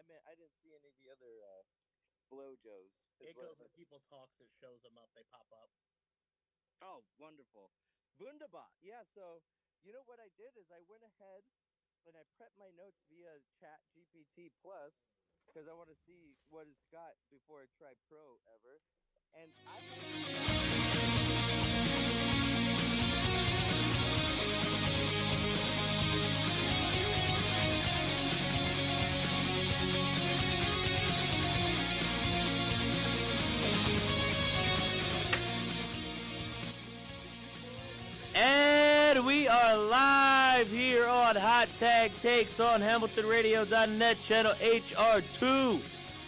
meant I didn't see any of the other blowjos. It goes when people talk, it shows them up, they pop up. Oh, wonderful. Wunderbar. Yeah, so you know what I did is I went ahead and I prepped my notes via Chat GPT Plus because I want to see what it's got before I try Pro ever. And I And we are live here on Hot Tag Takes on HamiltonRadio.net, channel HR2.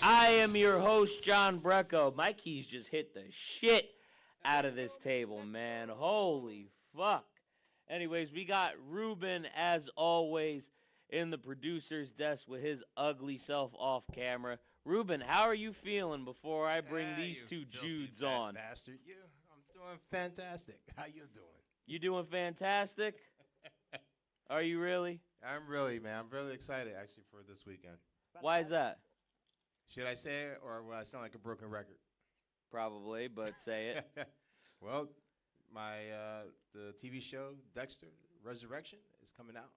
I am your host, John BRECKO. My keys just hit the shit out of this table, man. Holy fuck. Anyways, we got Ruben, as always, in the producer's desk with his ugly self off camera. Ruben, how are you feeling before I bring these two Judes on? Bastard, I'm doing fantastic. How you doing? You doing fantastic? Are you really? I'm really excited actually for this weekend. Why is that? Should I say it or will I sound like a broken record? Probably, but say it. Well, my the TV show Dexter Resurrection is coming out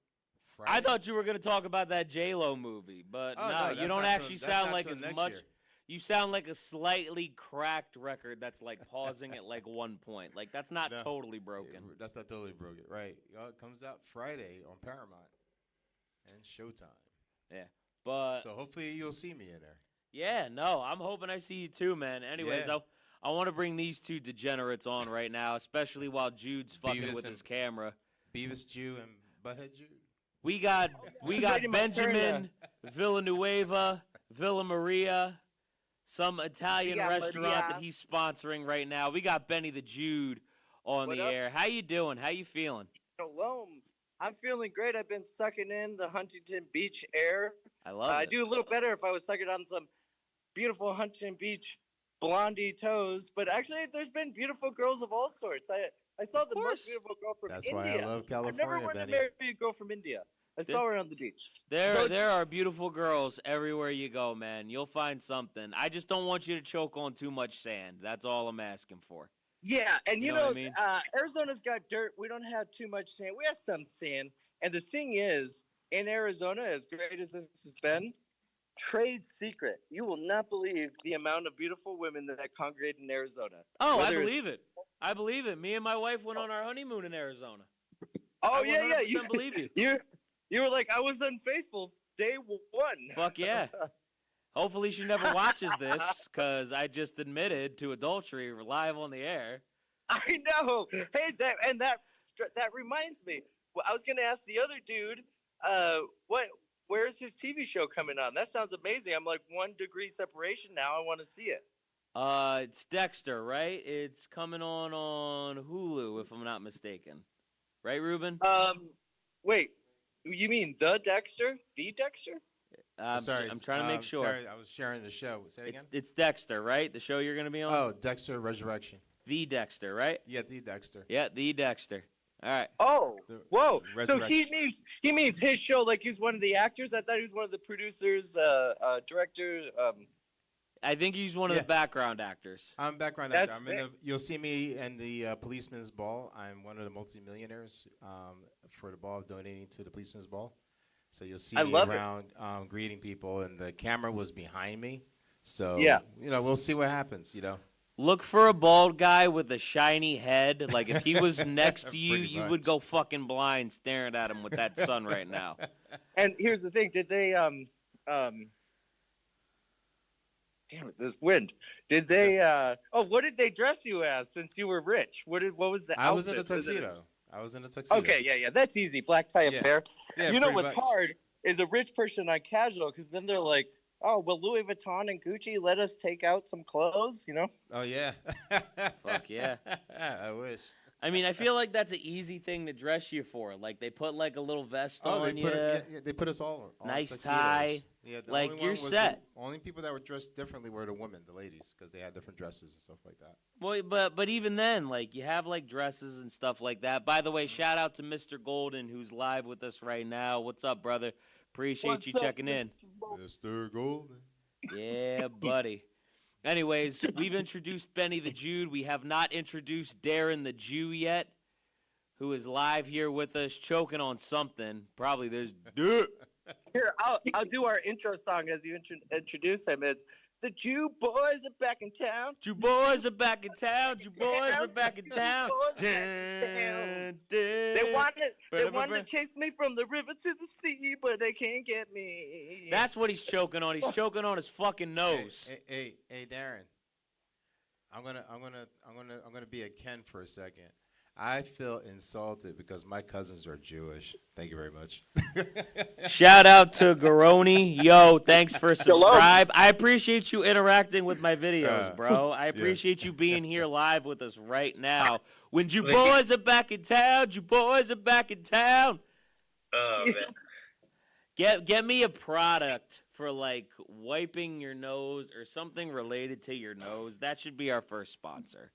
Friday. I thought you were going to talk about that J-Lo movie, but no, you don't actually sound like as much. Year. You sound like a slightly cracked record that's like pausing at like one point. Like that's not totally broken. That's not totally broken, right? It comes out Friday on Paramount and Showtime. Yeah, but so hopefully you'll see me in there. Yeah, no, I'm hoping I see you too, man. Anyways, I want to bring these two degenerates on right now, especially while Jude's fucking with his camera. Beavis Jew and Butthead Jude. We got Benjamin Villanueva, Villa Maria. Some Italian restaurant that he's sponsoring right now. We got Benny the Jude on the air. How you doing? How you feeling? Shalom. I'm feeling great. I've been sucking in the Huntington Beach air. I love it. I'd do a little better if I was sucking on some beautiful Huntington Beach blondie toes. But actually, there's been beautiful girls of all sorts. I saw the most beautiful girl from India. That's why I love California, I've never wanted to marry a girl from India. I saw her on the beach. There are beautiful girls everywhere you go, man. You'll find something. I just don't want you to choke on too much sand. That's all I'm asking for. Yeah, and you know what I mean? Arizona's got dirt. We don't have too much sand. We have some sand. And the thing is, in Arizona, as great as this has been, trade secret. You will not believe the amount of beautiful women that congregate in Arizona. Oh, I believe it. I believe it. Me and my wife went on our honeymoon in Arizona. Oh, yeah. I believe you. You were like, I was unfaithful day one. Fuck yeah. Hopefully she never watches this, because I just admitted to adultery live on the air. I know. Hey, that reminds me. Well, I was going to ask the other dude, where's his TV show coming on? That sounds amazing. I'm like 1 degree separation now. I want to see it. It's Dexter, right? It's coming on Hulu, if I'm not mistaken. Right, Ruben? Wait. You mean the Dexter? The Dexter? Sorry, I'm trying to make sure. Sorry, I was sharing the show. Say it again? It's Dexter, right? The show you're going to be on? Oh, Dexter Resurrection. The Dexter, right? Yeah, the Dexter. Yeah, the Dexter. All right. Oh, whoa. So he means his show like he's one of the actors? I thought he was one of the producers, directors. I think he's one of the background actors. I'm background actor. You'll see me in the Policeman's Ball. I'm one of the multimillionaires for the ball, donating to the Policeman's Ball. So you'll see me around greeting people, and the camera was behind me. So, we'll see what happens, Look for a bald guy with a shiny head. Like, if he was next to you, you would go fucking blind staring at him with that sun right now. And here's the thing. Did they, damn it, this wind. Did they, what did they dress you as since you were rich? What was the outfit? I was in a tuxedo. Okay, yeah. That's easy. Black tie and hair. Yeah, you know what's hard is a rich person on casual, because then they're like, oh, will Louis Vuitton and Gucci let us take out some clothes, Oh, yeah. Fuck yeah. I wish. I mean, I feel like that's an easy thing to dress you for. Like, they put, like, a little vest on you. They put us all nice tuxedos. tie. Yeah, like, you're set. The only people that were dressed differently were the women, the ladies, because they had different dresses and stuff like that. Well, but even then, like, you have, like, dresses and stuff like that. By the way, shout out to Mr. Golden, who's live with us right now. What's up, brother? Appreciate you checking in. Mr. Golden. Yeah, buddy. Anyways, we've introduced Benny the Jude. We have not introduced Darron the Jew yet, who is live here with us, choking on something. Probably there's dirt. Here, I'll do our intro song as you introduce him. It's the Jew boys are back in town. Jew boys are back in town. Jew boys are back in town. They wanted to chase me from the river to the sea, but they can't get me. That's what he's choking on. He's choking on his fucking nose. Hey, Darron. I'm gonna be a Ken for a second. I feel insulted because my cousins are Jewish. Thank you very much. Shout out to Garoni. Yo, thanks for subscribe. I appreciate you interacting with my videos, bro. I appreciate you being here live with us right now. When you boys are back in town, you boys are back in town. Oh, man. Get me a product for like wiping your nose or something related to your nose. That should be our first sponsor.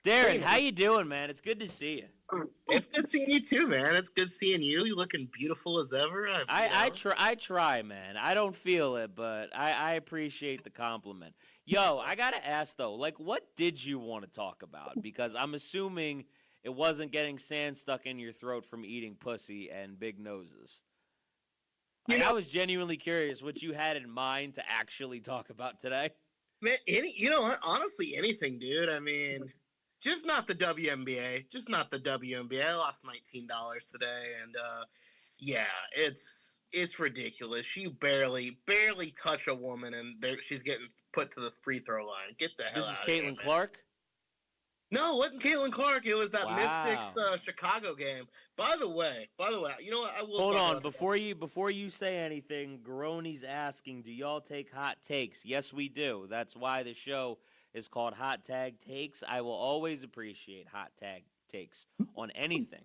Darron, how you doing, man? It's good to see you. It's good seeing you too, man. It's good seeing you. You're looking beautiful as ever. I try, man. I don't feel it, but I appreciate the compliment. Yo, I gotta ask though, like, what did you want to talk about? Because I'm assuming it wasn't getting sand stuck in your throat from eating pussy and big noses. Like, I was genuinely curious what you had in mind to actually talk about today. Man, you know what? Honestly, anything, dude. I mean, just not the WNBA. Just not the WNBA. I lost $19 today, and yeah, it's ridiculous. You barely touch a woman, and she's getting put to the free throw line. Get the hell out of here. This is Caitlin Clark? No, it wasn't Caitlin Clark. It was that Mystics Chicago game. By the way, you know what? I will. Hold on, before you say anything, Garoni's asking, do y'all take hot takes? Yes, we do. That's why the show is called Hot Tag Takes. I will always appreciate hot tag takes on anything.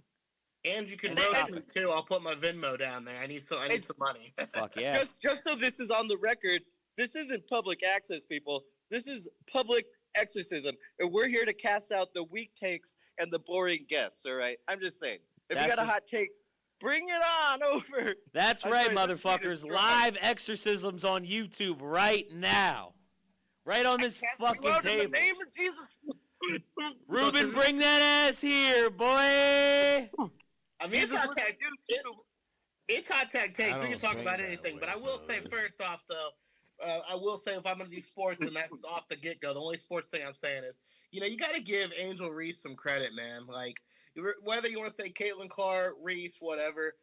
And you can vote me too. I'll put my Venmo down there. I need some money. Fuck yeah. Just so this is on the record, this isn't public access, people. This is public exorcism, and we're here to cast out the weak takes and the boring guests. All right, I'm just saying, if you got a hot take, bring it on over. That's right, motherfuckers. Live exorcisms on YouTube right now, right on this fucking table. In the name of Jesus. Ruben, bring that ass here, boy. I mean, it's hot tag takes. We can talk about anything, but I will say first off, though. I will say if I'm going to do sports, and that's off the get-go, the only sports thing I'm saying is, you got to give Angel Reese some credit, man. Like, whether you want to say Caitlin Clark, Reese, whatever,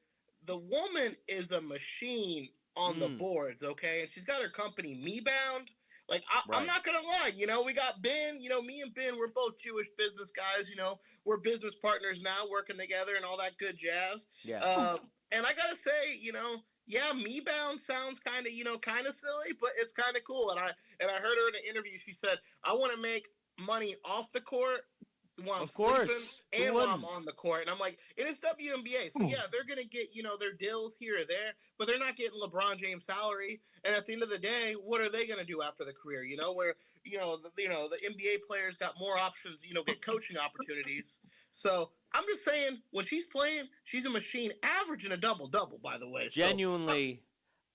the woman is a machine on the boards, okay? And she's got her company, MeBound. Like, I'm not going to lie. We got Ben. Me and Ben, we're both Jewish business guys. We're business partners now, working together and all that good jazz. Yeah. And I got to say, yeah, MeBound sounds kind of silly, but it's kind of cool. And I heard her in an interview. She said, "I want to make money off the court while I'm sleeping and while I'm on the court." And I'm like, "It is WNBA, so yeah, they're gonna get their deals here or there, but they're not getting LeBron James salary. And at the end of the day, what are they gonna do after the career? Where the NBA players got more options, get coaching opportunities. So." I'm just saying, when she's playing, she's a machine, averaging a double-double, by the way. Genuinely,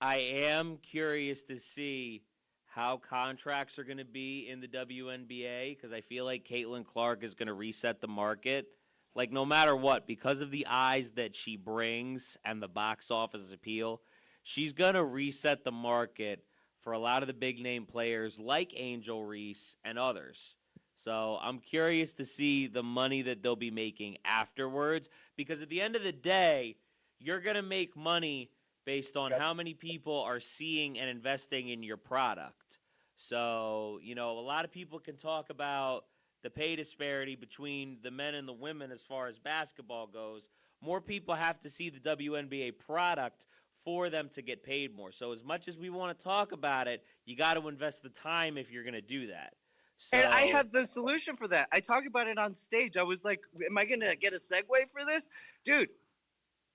I am curious to see how contracts are going to be in the WNBA, because I feel like Caitlin Clark is going to reset the market. Like, no matter what, because of the eyes that she brings and the box office appeal, she's going to reset the market for a lot of the big-name players like Angel Reese and others. So I'm curious to see the money that they'll be making afterwards, because at the end of the day, you're going to make money based on how many people are seeing and investing in your product. So, a lot of people can talk about the pay disparity between the men and the women as far as basketball goes. More people have to see the WNBA product for them to get paid more. So as much as we want to talk about it, you got to invest the time if you're going to do that. So, and I have the solution for that. I talk about it on stage. I was like, am I going to get a segue for this? Dude,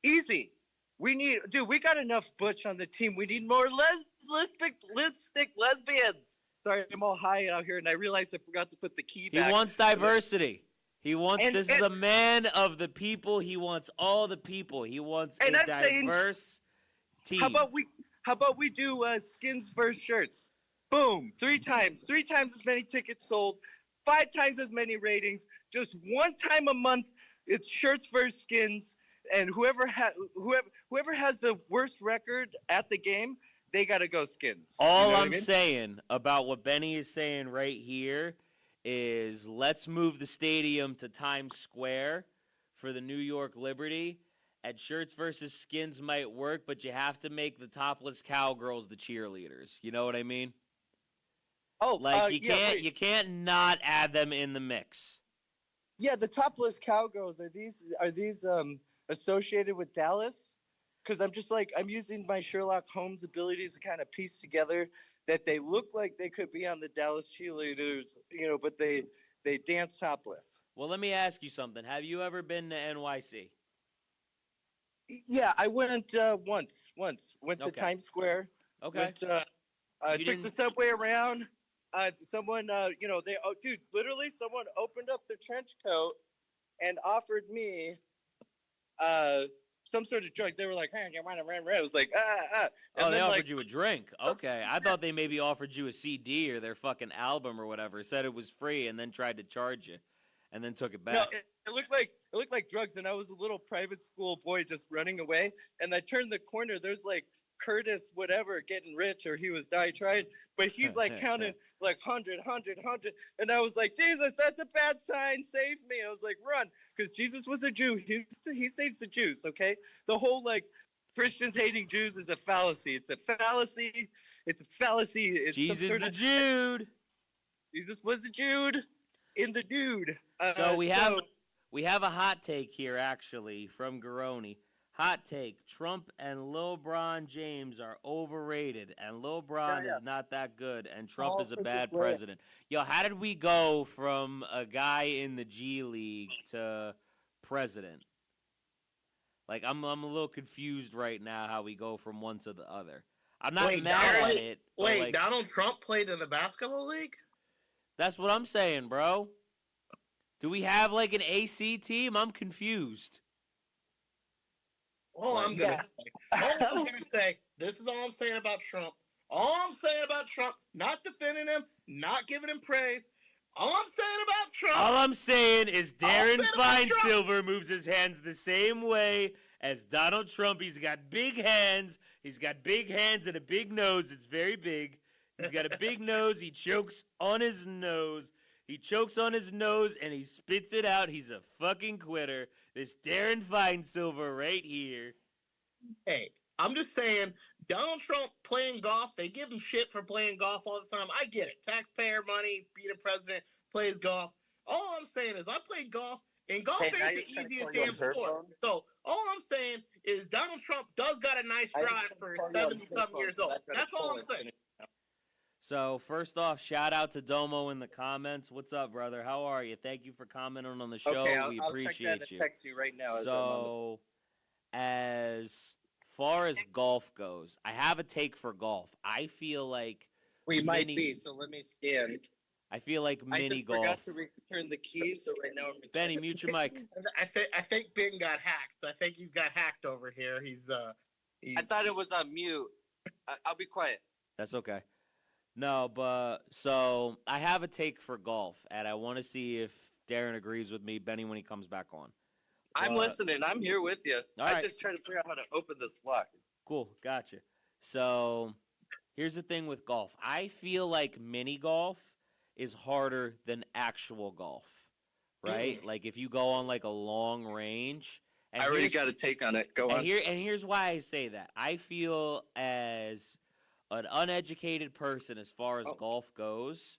easy. We got enough butch on the team. We need more lipstick lesbians. Sorry, I'm all high out here, and I realized I forgot to put the key back. He wants diversity. This is a man of the people. He wants all the people. He wants a diverse team. How about we do skins versus shirts? Boom, 3 times as many tickets sold, 5 times as many ratings. Just 1 time a month, it's shirts versus skins, and whoever has the worst record at the game, they gotta go skins. All I'm saying about what Benny is saying right here is let's move the stadium to Times Square for the New York Liberty. And shirts versus skins might work, but you have to make the topless cowgirls the cheerleaders. You know what I mean? Oh, like you can't not add them in the mix. Yeah, the topless cowgirls are these associated with Dallas? Because I'm using my Sherlock Holmes abilities to kind of piece together that they look like they could be on the Dallas cheerleaders, but they dance topless. Well, let me ask you something. Have you ever been to NYC? Yeah, I went once. Went to Times Square. Okay. Took the subway around. Someone, dude, literally someone opened up their trench coat and offered me some sort of drug. They were like, hey, you want to run? I was like, And they offered you a drink. Okay. I thought they maybe offered you a CD or their fucking album or whatever, said it was free, and then tried to charge you, and then took it back. No, it looked like drugs, and I was a little private school boy just running away, and I turned the corner. There's like Curtis whatever getting rich, or he was trying, but he's like counting like 100, and I was like, Jesus, that's a bad sign, save me. I was like, run, because Jesus was a Jew. He saves the Jews. Okay, the whole like Christians hating Jews is a fallacy. It's a fallacy. It's Jesus the Jude. Jesus was the Jude in the dude. So we have a hot take here actually from Garoni. Hot take: Trump and Lil Bron James are overrated, and Lil Bron is not that good, and Trump is a bad president. Yo, how did we go from a guy in the G League to president? Like, I'm a little confused right now how we go from one to the other. I'm not mad at it. Wait, like, Donald Trump played in the basketball league? That's what I'm saying, bro. Do we have like an AC team? I'm confused. All I'm gonna say, this is all I'm saying about Trump. All I'm saying about Trump, not defending him, not giving him praise. All I'm saying about Trump. All I'm saying is Darron Feinsilver moves his hands the same way as Donald Trump. He's got big hands. He's got big hands and a big nose. It's very big. He's got a big nose. He chokes on his nose. He chokes on his nose and he spits it out. He's a fucking quitter. This Darron Feinsilver right here. Hey, I'm just saying, Donald Trump playing golf, they give him shit for playing golf all the time. I get it. Taxpayer money, being a president, plays golf. All I'm saying is I played golf, and golf ain't the easiest damn sport. So all I'm saying is Donald Trump does got a nice drive for 70-something years old. That's all I'm saying. So, first off, shout out to Domo in the comments. What's up, brother? How are you? Thank you for commenting on the show. We appreciate check that and text you right now. So, as far as golf goes, I have a take for golf. I feel like we might be, so let me scan. I feel like mini golf. I just forgot to return the keys, so right now I'm Benny, mute your mic. I think Ben got hacked. I think he's got hacked over here. He's I thought it was on mute. I'll be quiet. That's okay. No, but so I have a take for golf, and I want to see if Darron agrees with me, Benny, when he comes back on. I'm listening. I'm here with you. I just try to figure out how to open this lock. Cool, gotcha. So here's the thing with golf. I feel like mini golf is harder than actual golf, right? Like if you go on like a long range. And I already got a take on it. Go on. And here's why I say that. I feel as an uneducated person as far as golf goes,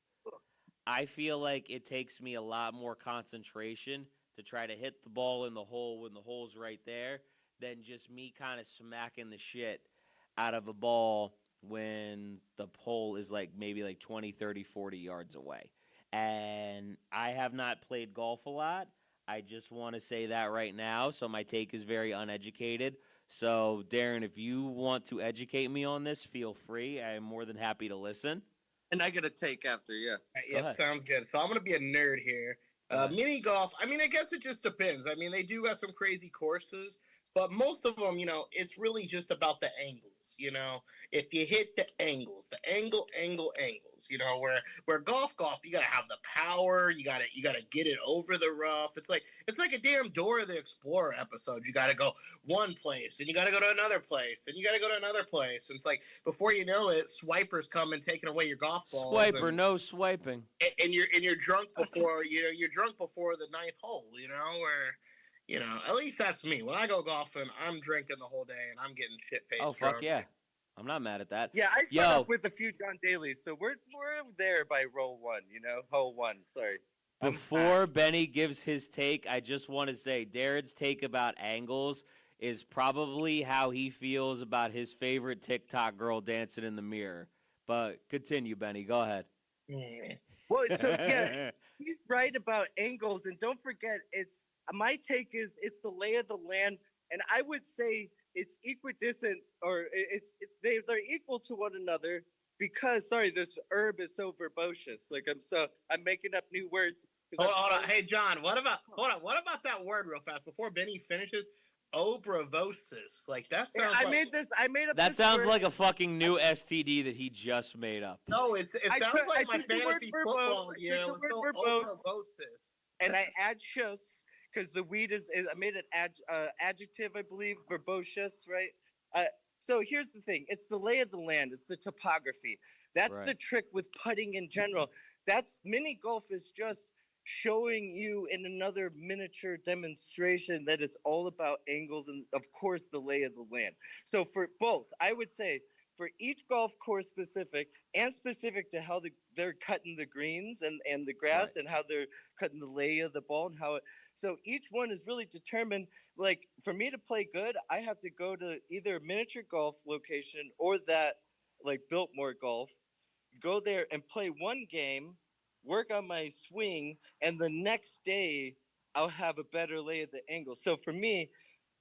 I feel like it takes me a lot more concentration to try to hit the ball in the hole when the hole's right there than just me kind of smacking the shit out of a ball when the hole is like maybe like 20, 30, 40 yards away. And I have not played golf a lot. I just want to say that right now. So my take is very uneducated. So, Darron, if you want to educate me on this, feel free. I am more than happy to listen. And I got a take after, yeah. Yep, sounds good. So I'm going to be a nerd here. Mini golf, I mean, I guess it just depends. I mean, they do got some crazy courses. But most of them, it's really just about the angles. If you hit the angles, the angles. Where golf, you gotta have the power. You gotta get it over the rough. It's like a damn Dora the Explorer episode. You gotta go one place, and you gotta go to another place, and you gotta go to another place. And it's like before you know it, swipers come and taking away your golf balls. Swiper, no swiping. And you're drunk before you're drunk before the ninth hole. At least that's me. When I go golfing, I'm drinking the whole day and I'm getting shit-faced drunk. Fuck yeah. I'm not mad at that. Yeah, I start off with a few John Dailies, so we're there by hole one, sorry. Before Benny gives his take, I just want to say Darren's take about angles is probably how he feels about his favorite TikTok girl dancing in the mirror. But continue, Benny. Go ahead. Well, so yeah, he's right about angles, and don't forget, my take is it's the lay of the land, and I would say it's equidistant, or they're equal to one another because this herb is so verbose. Like I'm making up new words. Hold on. Hey John, what about that word real fast before Benny finishes? Obravosis. Like that sounds. I made up. That this sounds word. like a fucking new STD that he just made up. No, it sounds like my fantasy football year. Obravosis. And I add shus because the weed is I made an adjective, I believe, verbose, right? So here's the thing: it's the lay of the land, it's the topography. That's the trick with putting in general. That's mini golf is just showing you in another miniature demonstration that it's all about angles and, of course, the lay of the land. So for both, I would say for each golf course specific and specific to how they're cutting the greens and the grass and how they're cutting the lay of the ball and how it. So each one is really determined. Like for me to play good, I have to go to either a miniature golf location or that like Biltmore Golf, go there and play one game, work on my swing, and the next day I'll have a better lay of the angle. So for me,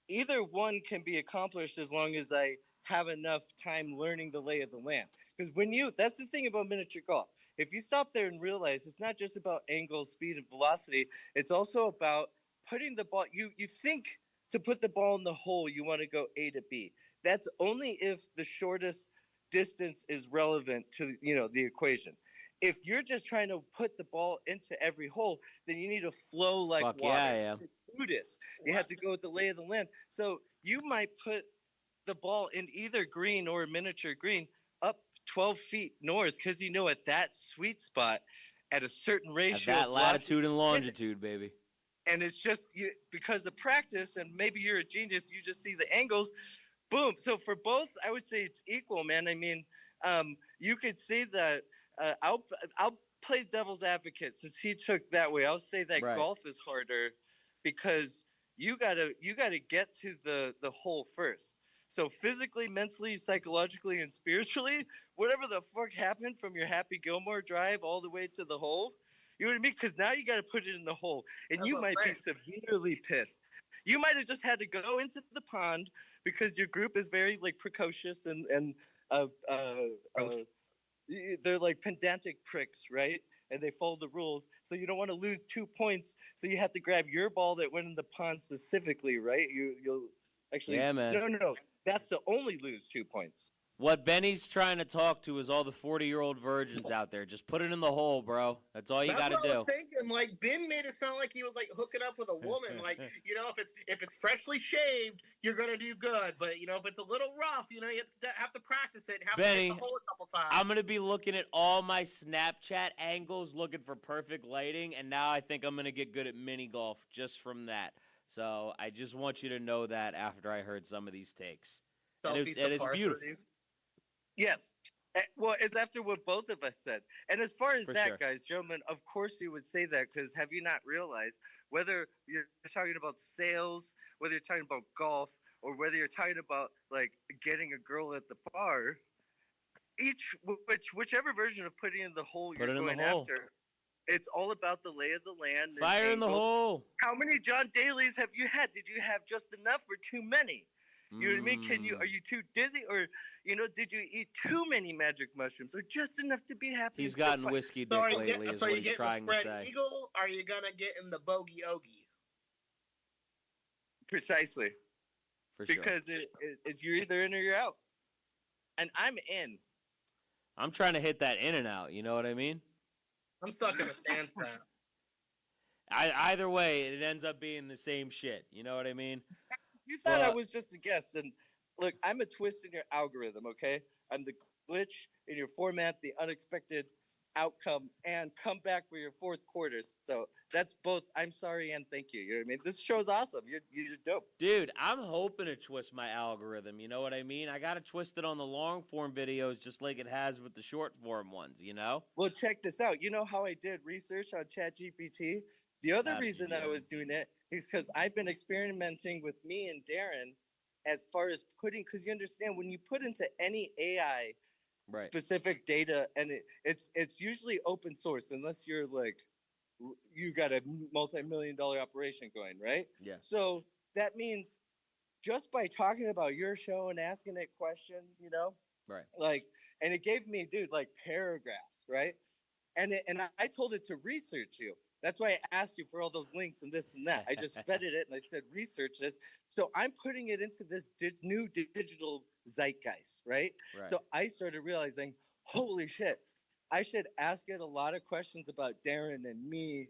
either one can be accomplished as long as I have enough time learning the lay of the land. Because that's the thing about miniature golf. If you stop there and realize it's not just about angle, speed, and velocity, it's also about putting the ball. You think to put the ball in the hole, you want to go A to B. That's only if the shortest distance is relevant to the equation. If you're just trying to put the ball into every hole, then you need to flow like water. Yeah. Buddhist. You have to go with the lay of the land. So you might put the ball in either green or miniature green up 12 feet north because at that sweet spot at a certain ratio. At that latitude and longitude, baby. And it's just because of practice, and maybe you're a genius, you just see the angles. Boom. So for both, I would say it's equal, man. I mean, you could say that. I'll play devil's advocate since he took that way. I'll say that golf is harder because you gotta get to the hole first. So physically, mentally, psychologically, and spiritually, whatever the fuck happened from your Happy Gilmore drive all the way to the hole, you know what I mean? Because now you got to put it in the hole, and you might be severely pissed. You might have just had to go into the pond because your group is very like precocious and they're like pedantic pricks, right? And they follow the rules. So you don't want to lose 2 points. So you have to grab your ball that went in the pond specifically, right? You'll actually. Yeah, man. No. That's to only lose 2 points. What Benny's trying to talk to is all the 40-year-old virgins out there. Just put it in the hole, bro. That's all you got to do. That's what I was thinking. Like, Ben made it sound like he was, like, hooking up with a woman. Like, if it's freshly shaved, you're going to do good. But, if it's a little rough, you have to practice it. Benny, to hit the hole a couple times. I'm going to be looking at all my Snapchat angles, looking for perfect lighting, and now I think I'm going to get good at mini golf just from that. So I just want you to know that after I heard some of these takes. And it's beautiful. Yes. Well, it's after what both of us said. And as far as guys, gentlemen, of course you would say that because have you not realized whether you're talking about sales, whether you're talking about golf, or whether you're talking about like getting a girl at the bar, whichever version of putting in the hole you're going after, it's all about the lay of the land. Fire in the hole. How many John Dailies have you had? Did you have just enough or too many? You know what I mean? Are you too dizzy or, did you eat too many magic mushrooms or just enough to be happy? He's gotten whiskey dick lately is what he's trying to say. Eagle, are you going to get in the bogey ogie? Precisely. For sure. Because it's you're either in or you're out. And I'm in. I'm trying to hit that in and out. You know what I mean? I'm stuck in a sand trap. Either way, it ends up being the same shit. You know what I mean? You thought I was just a guest, and look, I'm a twist in your algorithm, okay? I'm the glitch in your format, the unexpected outcome, and come back for your fourth quarter. So that's both I'm sorry and thank you. You know what I mean? This show's awesome. You're dope. Dude, I'm hoping to twist my algorithm. You know what I mean? I got to twist it on the long form videos just like it has with the short form ones, you know? Well, check this out. You know how I did research on ChatGPT? The other reason I was doing it is because I've been experimenting with me and Darron as far as putting, because you understand when you put into any AI specific data, and it's usually open source unless you're like, you got a multi-million-dollar operation going, right? Yeah. So that means just by talking about your show and asking it questions, you know, right? Like, and it gave me, dude, like paragraphs, right? And I told it to research you. That's why I asked you for all those links and this and that. I just fed it and I said, research this. So I'm putting it into this new digital zeitgeist, right? So I started realizing, holy shit, I should ask it a lot of questions about Darron and me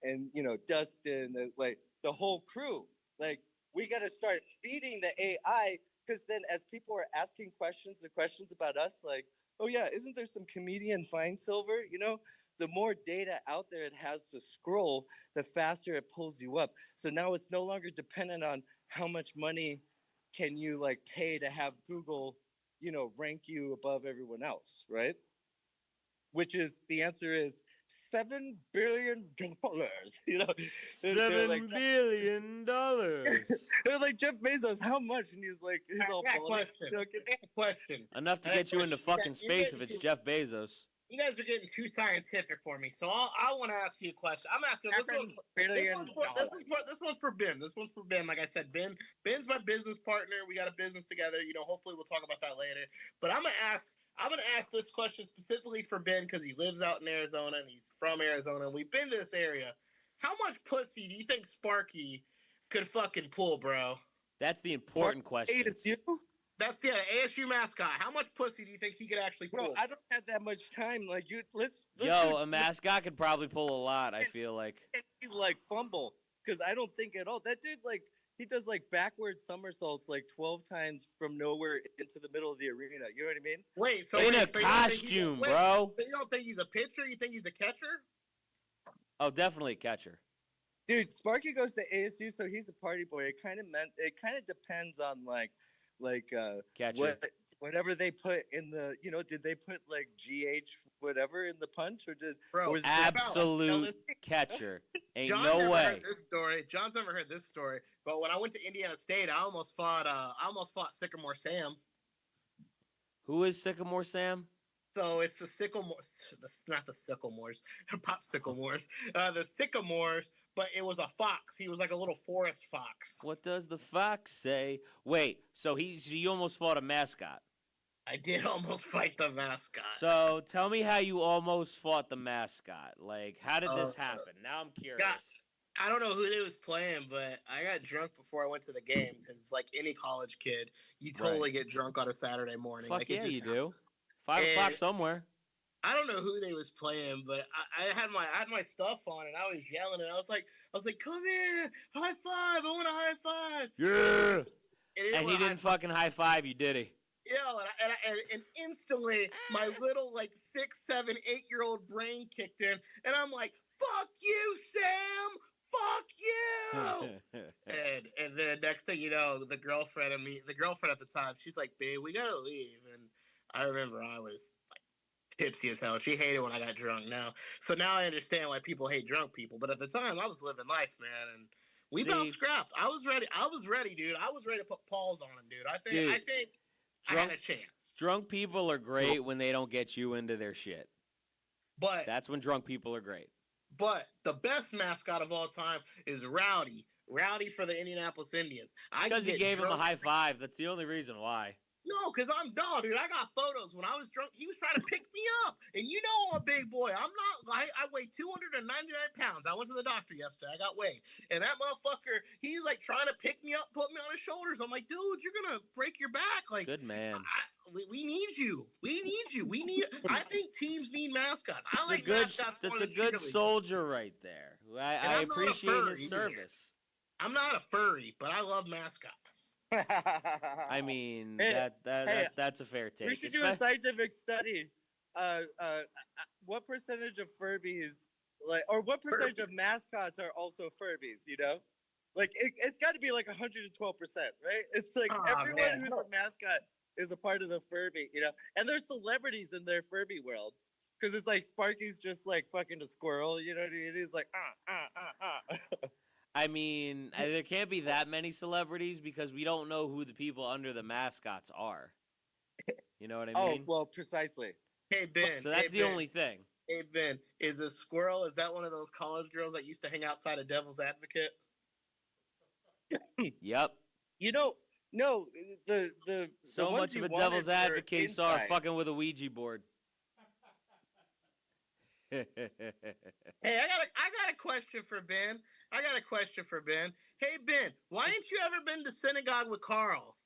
and, you know, Dustin, and like the whole crew. Like, we got to start feeding the AI, because then as people are asking questions about us, like, oh yeah, isn't there some comedian Fine Silver, you know? The more data out there it has to scroll, the faster it pulls you up. So now it's no longer dependent on how much money can you like pay to have Google, you know, rank you above everyone else, right? Which is, the answer is $7 billion. You know, $7 billion. They're like, Jeff Bezos, how much? And he's like, he's all question. Enough to get you into fucking space if it's Jeff Bezos. You guys are getting too scientific for me, so I want to ask you a question. I'm asking this one's for Ben. This one's for Ben. Like I said, Ben's my business partner. We got a business together. You know, hopefully we'll talk about that later. But I'm gonna ask this question specifically for Ben because he lives out in Arizona and he's from Arizona. And we've been to this area. How much pussy do you think Sparky could fucking pull, bro? That's the important question. That's the ASU mascot. How much pussy do you think he could actually pull? Bro, I don't have that much time. Like, let's a mascot could probably pull a lot. I feel like he like fumble, because I don't think at all. That dude, like, he does like backward somersaults like 12 times from nowhere into the middle of the arena. You know what I mean? Wait, so in a costume, bro. So you don't think he's a pitcher? You think he's a catcher? Oh, definitely a catcher. Dude, Sparky goes to ASU, so he's a party boy. It kind of depends on like whatever they put in the, you know, did they put like GH whatever in the punch, or did absolute catcher? Ain't John's no way. Heard this story. John's never heard this story, but when I went to Indiana State, I almost fought Sycamore Sam. Who is Sycamore Sam? So it's the Sycamores, not the Sycamores, Popsiclemores, the Sycamores, but it was a fox. He was like a little forest fox. What does the fox say? Wait, so you almost fought a mascot. I did almost fight the mascot. So tell me how you almost fought the mascot. Like, how did this happen? Now I'm curious. I don't know who they was playing, but I got drunk before I went to the game because, like any college kid, you totally get drunk on a Saturday morning. Fuck like, yeah, you do. 5 o'clock somewhere. I don't know who they was playing, but I had my stuff on and I was yelling and I was like, come here, high five, I want a high five. Yeah. And he didn't fucking high five you, did he? Yeah, and instantly my little like 6, 7, 8-year-old brain kicked in, and I'm like, fuck you, Sam, fuck you. and then next thing you know, the girlfriend at the time, she's like, babe, we gotta leave. And I remember I was like tipsy as hell. She hated when I got drunk now. So now I understand why people hate drunk people. But at the time, I was living life, man. And we about scrapped. I was ready, dude. I was ready to put paws on him, dude. I think I had a chance. Drunk people are great when they don't get you into their shit. But that's when drunk people are great. But the best mascot of all time is Rowdy. Rowdy for the Indianapolis Indians. Because he gave him the high five. That's the only reason why. No, because I'm dude. I got photos. When I was drunk, he was trying to pick me up. And you know I'm a big boy. boy. I weigh 299 pounds. I went to the doctor yesterday. I got weighed. And that motherfucker, he's like trying to pick me up, put me on his shoulders. I'm like, dude, you're going to break your back. Like, good man. We need you. I think teams need mascots. I like mascots. That's a good soldier right there. I appreciate his service. I'm not a furry, but I love mascots. I mean, hey, that's a fair take. We should do a scientific study. What percentage of Furbies, or what percentage of mascots are also Furbies? You know, like it's got to be like 112%, right? It's like everyone who's a mascot is a part of the Furby, you know. And there's celebrities in their Furby world, because it's like Sparky's just like fucking a squirrel, you know what I mean? He's like I mean, there can't be that many celebrities because we don't know who the people under the mascots are. You know what I mean? Oh, well, precisely. Hey, Ben. So that's the only thing. Hey, Ben, is a squirrel, is that one of those college girls that used to hang outside of Devil's Advocate? Yep. You know, no, so much of a Devil's Advocate saw her fucking with a Ouija board. Hey, I got a question for Ben. Hey, Ben, why ain't you ever been to synagogue with Carl?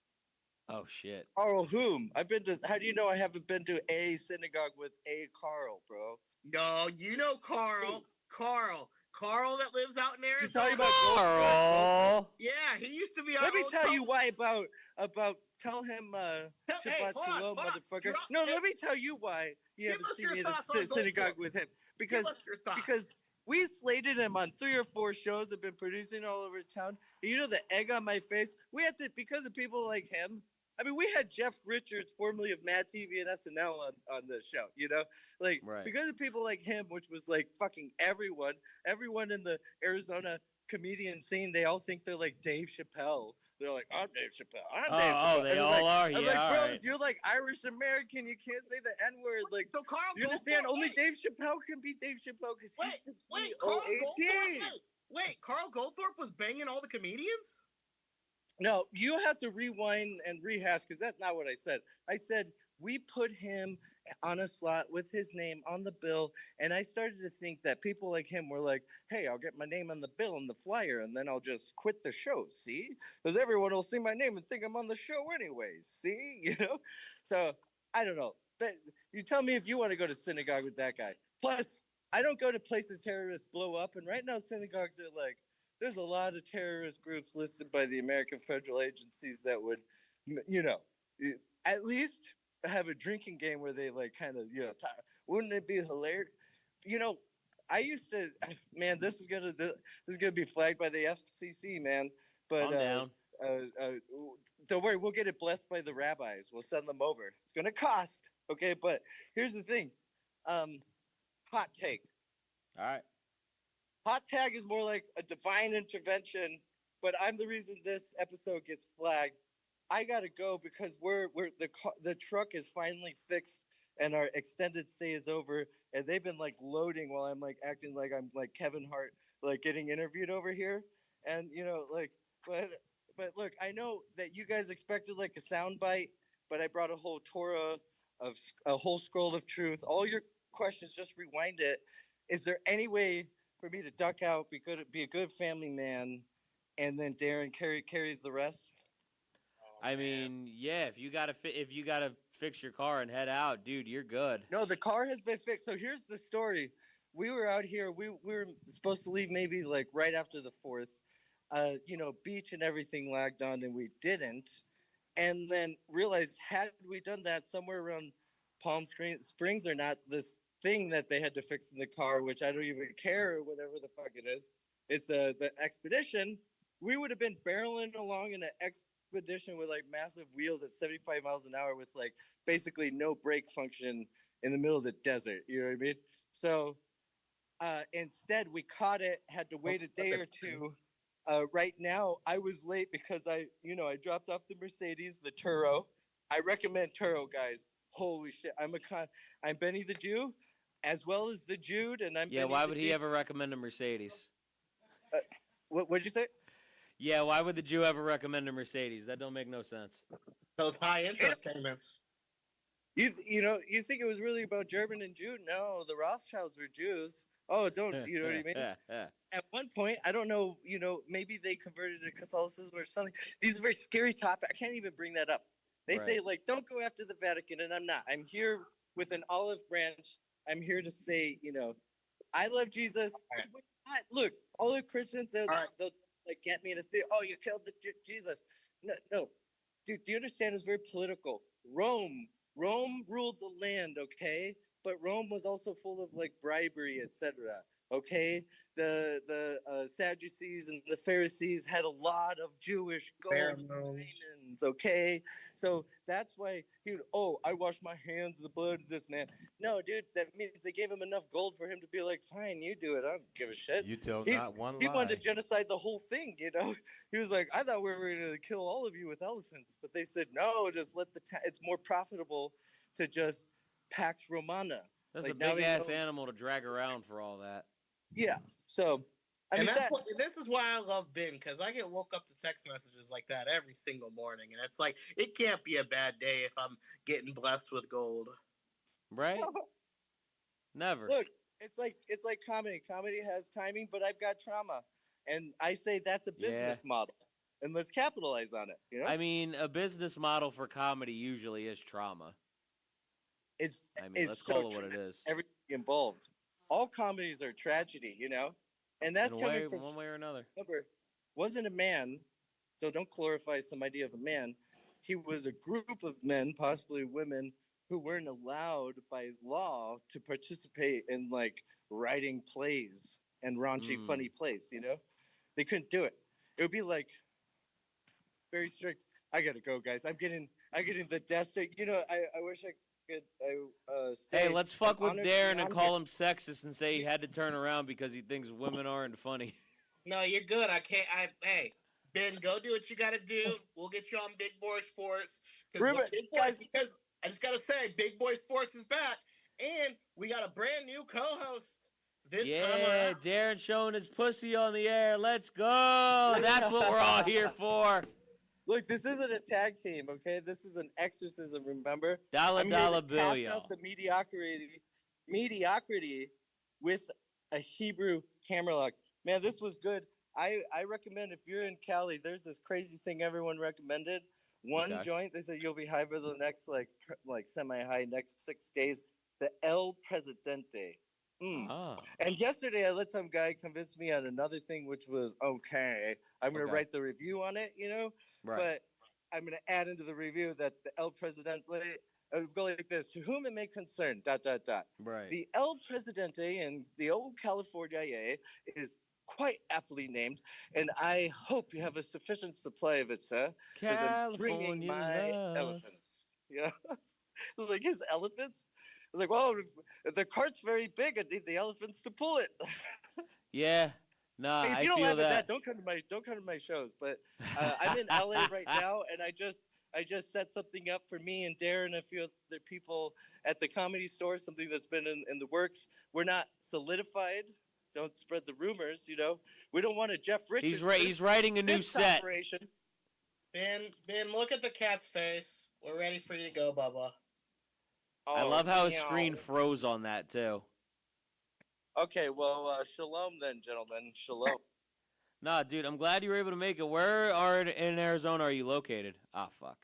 Oh, shit. Carl whom? How do you know I haven't been to a synagogue with a Carl, bro? No, you know Carl. Carl that lives out in Arizona. You're talking about Carl. Yeah, he used to be our Let me tell you why about tell him Shabbat Shalom, motherfucker. No, let me tell you why you haven't seen me in a synagogue with him. Because we slated him on 3 or 4 shows I've been producing all over town. And you know the egg on my face? We had to, because of people like him. I mean, we had Jeff Richards, formerly of Mad TV and SNL, on the show, you know? Like, because of people like him, which was like fucking everyone in the Arizona comedian scene, they all think they're like Dave Chappelle. They're like, I'm Dave Chappelle. I'm Dave Chappelle. Oh, they all are. Yeah, like, bros, right. You're like Irish American. You can't say the N-word. Like, so Carl, you understand? Only Dave Chappelle can be Dave Chappelle because Carl Goldthorpe was banging all the comedians? No, you have to rewind and rehash because that's not what I said. I said we put him on a slot with his name on the bill, and I started to think that people like him were like, hey, I'll get my name on the bill and the flyer, and then I'll just quit the show, see? Because everyone will see my name and think I'm on the show anyways, see? You know? So, I don't know. But you tell me if you want to go to synagogue with that guy. Plus, I don't go to places terrorists blow up, and right now synagogues are like, there's a lot of terrorist groups listed by the American federal agencies that would, you know, at least have a drinking game where they like kind of, you know, wouldn't it be hilarious? You know, I used to, man, this is gonna be flagged by the FCC, man. But calm down. Don't worry, we'll get it blessed by the rabbis. We'll send them over. It's gonna cost, okay? But here's the thing, hot take. All right. Hot tag is more like a divine intervention, but I'm the reason this episode gets flagged. I gotta go because the truck is finally fixed and our extended stay is over, and they've been like loading while I'm like acting like I'm like Kevin Hart, like getting interviewed over here, and you know, like, but look, I know that you guys expected like a sound bite, but I brought a whole Torah of a whole scroll of truth. All your questions, just rewind it. Is there any way for me to duck out, be a good family man, and then Darron carries the rest? I mean, yeah. If you gotta fix your car and head out, dude, you're good. No, the car has been fixed. So here's the story: we were out here. We were supposed to leave maybe like right after the 4th. You know, beach and everything lagged on, and we didn't. And then realized, had we done that somewhere around Palm Springs or not, this thing that they had to fix in the car, which I don't even care, whatever the fuck it is. It's the Expedition. We would have been barreling along in an Expedition with like massive wheels at 75 miles an hour with like basically no brake function in the middle of the desert. You know what I mean? So instead, we caught it, had to wait a day or two. Right now, I was late because I dropped off the Mercedes, the Turo. I recommend Turo, guys. Holy shit. I'm Benny the Jew, as well as the Jude, and I'm Benny why would the he Jew. ever recommend a Mercedes? What'd you say? Yeah, why would the Jew ever recommend a Mercedes? That don't make no sense. Those high interest payments. You think it was really about German and Jude? No, the Rothschilds were Jews. Oh, don't you know what I mean? At one point, I don't know, maybe they converted to Catholicism or something. These are very scary topics. I can't even bring that up. They say, like, don't go after the Vatican, and I'm not. I'm here with an olive branch. I'm here to say, I love Jesus. Right. Look, all the Christians, they'll like get me in a thing. Oh, you killed Jesus. No, no. Dude, do you understand? It's very political. Rome ruled the land, okay? But Rome was also full of like bribery, etc. Okay, the Sadducees and the Pharisees had a lot of Jewish gold diamonds. Okay, so that's why I wash my hands in the blood of this man. No, dude, that means they gave him enough gold for him to be like, fine, you do it. I don't give a shit. You tell not one lie. He wanted to genocide the whole thing. He was like, I thought we were going to kill all of you with elephants, but they said no, just let it's more profitable to just Pax Romana. That's like, a big ass animal to drag around for all that. Yeah. So, this is why I love Ben, because I get woke up to text messages like that every single morning, and it's like it can't be a bad day if I'm getting blessed with gold. Right? Never. Look, it's like comedy. Comedy has timing, but I've got trauma, and I say that's a business model, and let's capitalize on it. I mean, a business model for comedy usually is trauma. Let's call it what it is. Everything involved. All comedies are tragedy, and that's coming from one way or another. Remember, wasn't a man, so don't glorify some idea of a man. He was a group of men, possibly women, who weren't allowed by law to participate in like writing plays and raunchy, funny plays. They couldn't do it. It would be like very strict. I gotta go, guys. I'm getting the death stick. I wish I. Hey, let's fuck with Darron and call him sexist and say he had to turn around because he thinks women aren't funny. No, you're good. Hey, Ben, go do what you got to do. We'll get you on Big Boy Sports. Because I just got to say, Big Boy Sports is back, and we got a brand new co-host this time around. Darron showing his pussy on the air. Let's go. That's what we're all here for. Look, this isn't a tag team, okay? This is an exorcism, remember? Dollar bill, yo. Out the mediocrity with a Hebrew hammer lock. Man, this was good. I recommend if you're in Cali, there's this crazy thing everyone recommended. One joint, they said you'll be high for the next, like semi-high, next 6 days. The El Presidente. And yesterday I let some guy convince me on another thing, which was okay. I'm going to write the review on it, Right. But I'm going to add into the review that the El Presidente go like this: to whom it may concern, ... Right. The El Presidente in the old California is quite aptly named, and I hope you have a sufficient supply of it, sir. California bringing my love. Elephants. Yeah. Like his elephants? I was like, well, the cart's very big. I need the elephants to pull it. Yeah. Nah, hey, if you don't laugh at that, don't come to my shows. But I'm in LA right now, and I just set something up for me and Darron and a few other people at the Comedy Store. Something that's been in the works. We're not solidified. Don't spread the rumors. We don't want a Jeff Richards. He's writing a new set. Ben, look at the cat's face. We're ready for you to go, Bubba. I love how his screen froze on that too. Okay, well, shalom then, gentlemen. Shalom. Nah, dude, I'm glad you were able to make it. Where in Arizona are you located? Ah, fuck.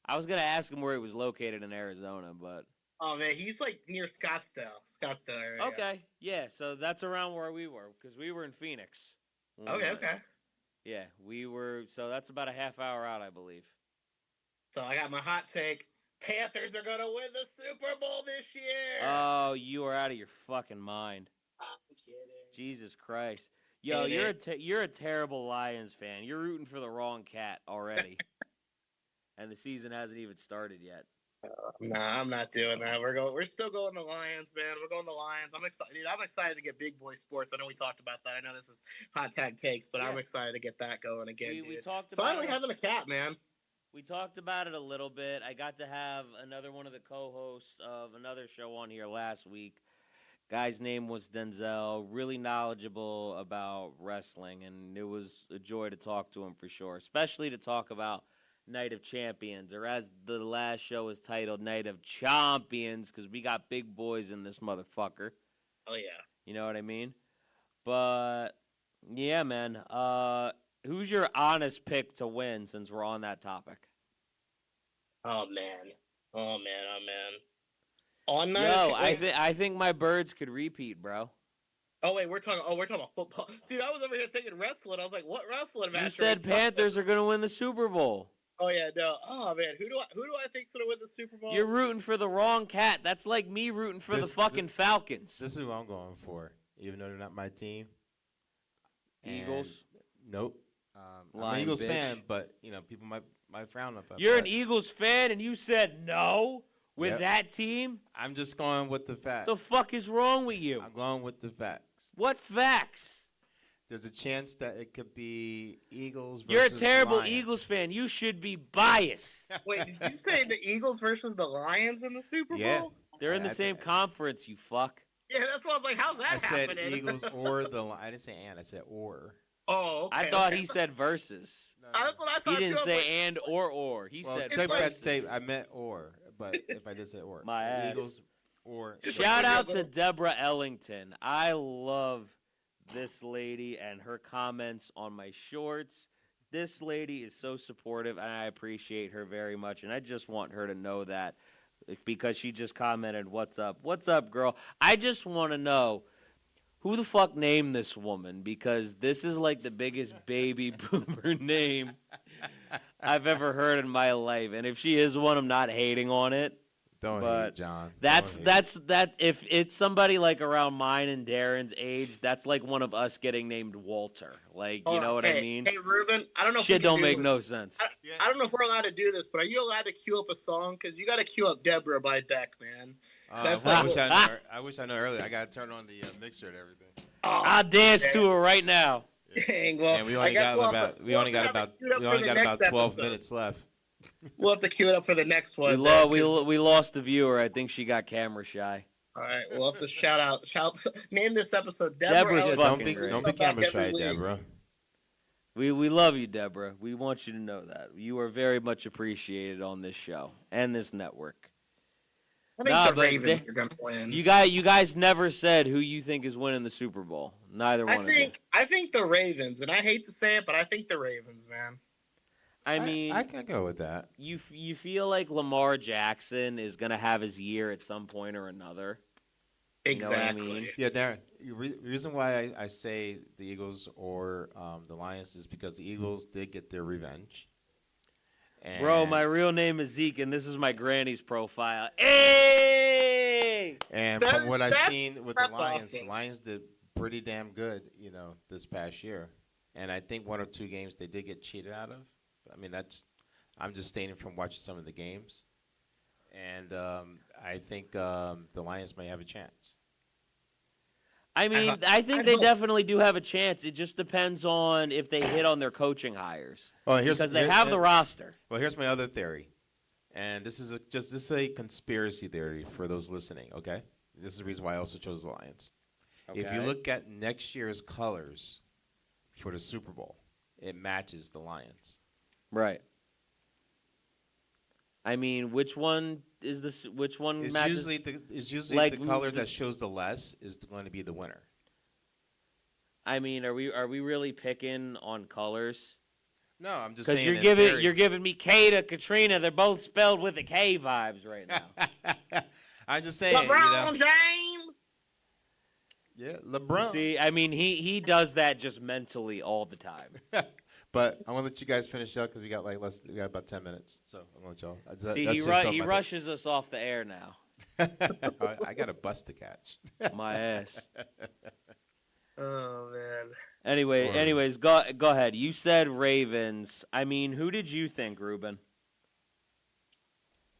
I was gonna ask him where he was located in Arizona, but. Oh man, he's like near Scottsdale area. Okay, yeah, so that's around where we were because we were in Phoenix. Okay. Yeah, we were. So that's about a half hour out, I believe. So I got my hot take. Panthers are gonna win the Super Bowl this year. Oh, you are out of your fucking mind. I'm kidding. Jesus Christ. Yo, you're a terrible Lions fan. You're rooting for the wrong cat already. And the season hasn't even started yet. Nah, I'm not doing that. We're still going the Lions, man. We're going the Lions. I'm excited. I'm excited to get Big Boy Sports. I know we talked about that. I know this is hot tag takes, but I'm excited to get that going again. We talked about finally having a cat, man. We talked about it a little bit. I got to have another one of the co-hosts of another show on here last week. Guy's name was Denzel, really knowledgeable about wrestling, and it was a joy to talk to him for sure, especially to talk about Night of Champions, or as the last show was titled, Night of Champions, because we got big boys in this motherfucker. Oh yeah. You know what I mean? But yeah, man. Who's your honest pick to win? Since we're on that topic. Oh man. Oh man. Oh man. On night. Yo, I think my Birds could repeat, bro. Oh wait, we're talking about football, dude. I was over here thinking wrestling. I was like, what wrestling match? You said Panthers are gonna win the Super Bowl. Oh yeah, no. Oh man, who do I think's gonna win the Super Bowl? You're rooting for the wrong cat. That's like me rooting for the fucking Falcons. This is who I'm going for, even though they're not my team. Eagles. Nope. I'm an Eagles fan, but people might frown up. You're an Eagles fan, and you said no with that team. I'm just going with the facts. The fuck is wrong with you? I'm going with the facts. What facts? There's a chance that it could be Eagles versus You're a terrible Lions. Eagles fan. You should be biased. Wait, did you say the Eagles versus the Lions in the Super Bowl? Yeah. They're in the same conference, you fuck. Yeah, that's what I was like. How's that happening? I said Eagles or the Lions. I didn't say and. I said or. Oh, okay. I thought he said versus. No. That's what I thought. He didn't too. say like, and or. He said check versus. that tape. I meant or, but if I did say or. My ass. Eagles or. Shout out to Deborah Ellington. I love this lady and her comments on my shorts. This lady is so supportive, and I appreciate her very much. And I just want her to know that because she just commented, "What's up? What's up, girl?" I just want to know who the fuck named this woman, because this is like the biggest baby boomer name I've ever heard in my life. And if she is one, I'm not hating on it. Don't hate, John. That's if it's somebody like around mine and Darren's age, that's like one of us getting named Walter. Like, you know what I mean? Hey, Ruben, I don't know if shit don't make this. No sense. I don't know if we're allowed to do this, but are you allowed to queue up a song? Because you got to queue up Deborah by Beck, man. I wish I knew earlier. I got to turn on the mixer and everything. I'll dance to her right now. Dang, well, and we only got about 12 minutes left. We'll have to queue it up for the next one. We lost the viewer. I think she got camera shy. All right, we'll have to shout name this episode Deborah's fucking great. Don't be camera shy, Deborah. We love you, Deborah. We want you to know that. You are very much appreciated on this show and this network. I think the Ravens are going to win. You guys never said who you think is winning the Super Bowl. Neither one of you. I think the Ravens, and I hate to say it, but I think the Ravens, man. I mean, I can go with that. You feel like Lamar Jackson is going to have his year at some point or another. Exactly. You know what I mean? Yeah, Darren. The reason why I say the Eagles or the Lions is because the Eagles did get their revenge. And bro, my real name is Zeke, and this is my granny's profile. Hey! And from what I've seen with the Lions, the Lions did pretty damn good, this past year. And I think one or two games they did get cheated out of. I mean, I'm just stating from watching some of the games. And I think the Lions may have a chance. I mean, I think they definitely do have a chance. It just depends on if they hit on their coaching hires. Because they have the roster. Well, here's my other theory. And this is a conspiracy theory for those listening, okay? This is the reason why I also chose the Lions. Okay. If you look at next year's colors for the Super Bowl, it matches the Lions. Right. I mean, which one is this? Which one matches? It's usually the color that shows the less is going to be the winner. I mean, are we really picking on colors? No, I'm just saying. Because you're giving me K to Katrina. They're both spelled with a K vibes right now. I'm just saying. LeBron James. Yeah, LeBron. See, I mean, he does that just mentally all the time. But I want to let you guys finish up because we got about 10 minutes. So I'm gonna let y'all. See, he rushes us off the air now. I got a bus to catch. My ass. Oh man. Anyways, go ahead. You said Ravens. I mean, who did you think, Ruben?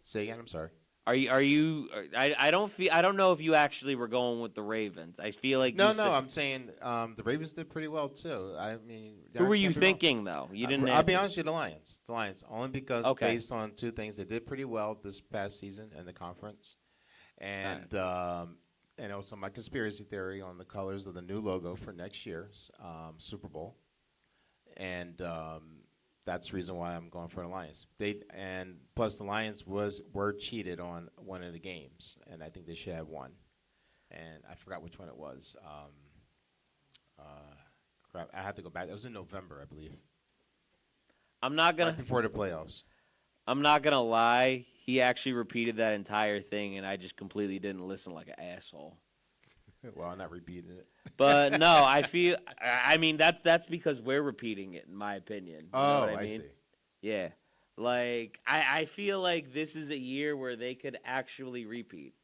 Say again. I'm sorry. Are you? I don't know if you actually were going with the Ravens. I feel like no. I'm saying the Ravens did pretty well too. I mean, who were you thinking though? You didn't. I'll be honest with you, the Lions. The Lions only because based on two things, they did pretty well this past season in the conference, and also my conspiracy theory on the colors of the new logo for next year's Super Bowl, and that's the reason why I'm going for the Lions. And plus the Lions were cheated on one of the games, and I think they should have won. And I forgot which one it was. Crap, I have to go back. It was in November, I believe. Right before the playoffs. I'm not gonna lie. He actually repeated that entire thing, and I just completely didn't listen like an asshole. Well, I'm not repeating it. But no, I mean, that's because we're repeating it, in my opinion. You know what I mean? see. Yeah. Like, I feel like this is a year where they could actually repeat.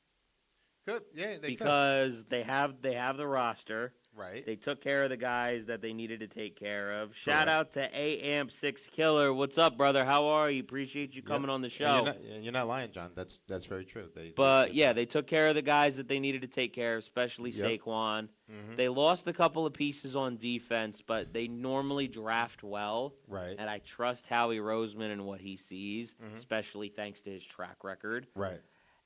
Good, yeah, because they have the roster. Right. They took care of the guys that they needed to take care of. Shout out to AAMP6 Killer. What's up, brother? How are you? Appreciate you coming on the show. You're not lying, John. That's very true. They took care of the guys that they needed to take care of, especially Saquon. Mm-hmm. They lost a couple of pieces on defense, but they normally draft well. Right. And I trust Howie Roseman and what he sees, especially thanks to his track record. Right.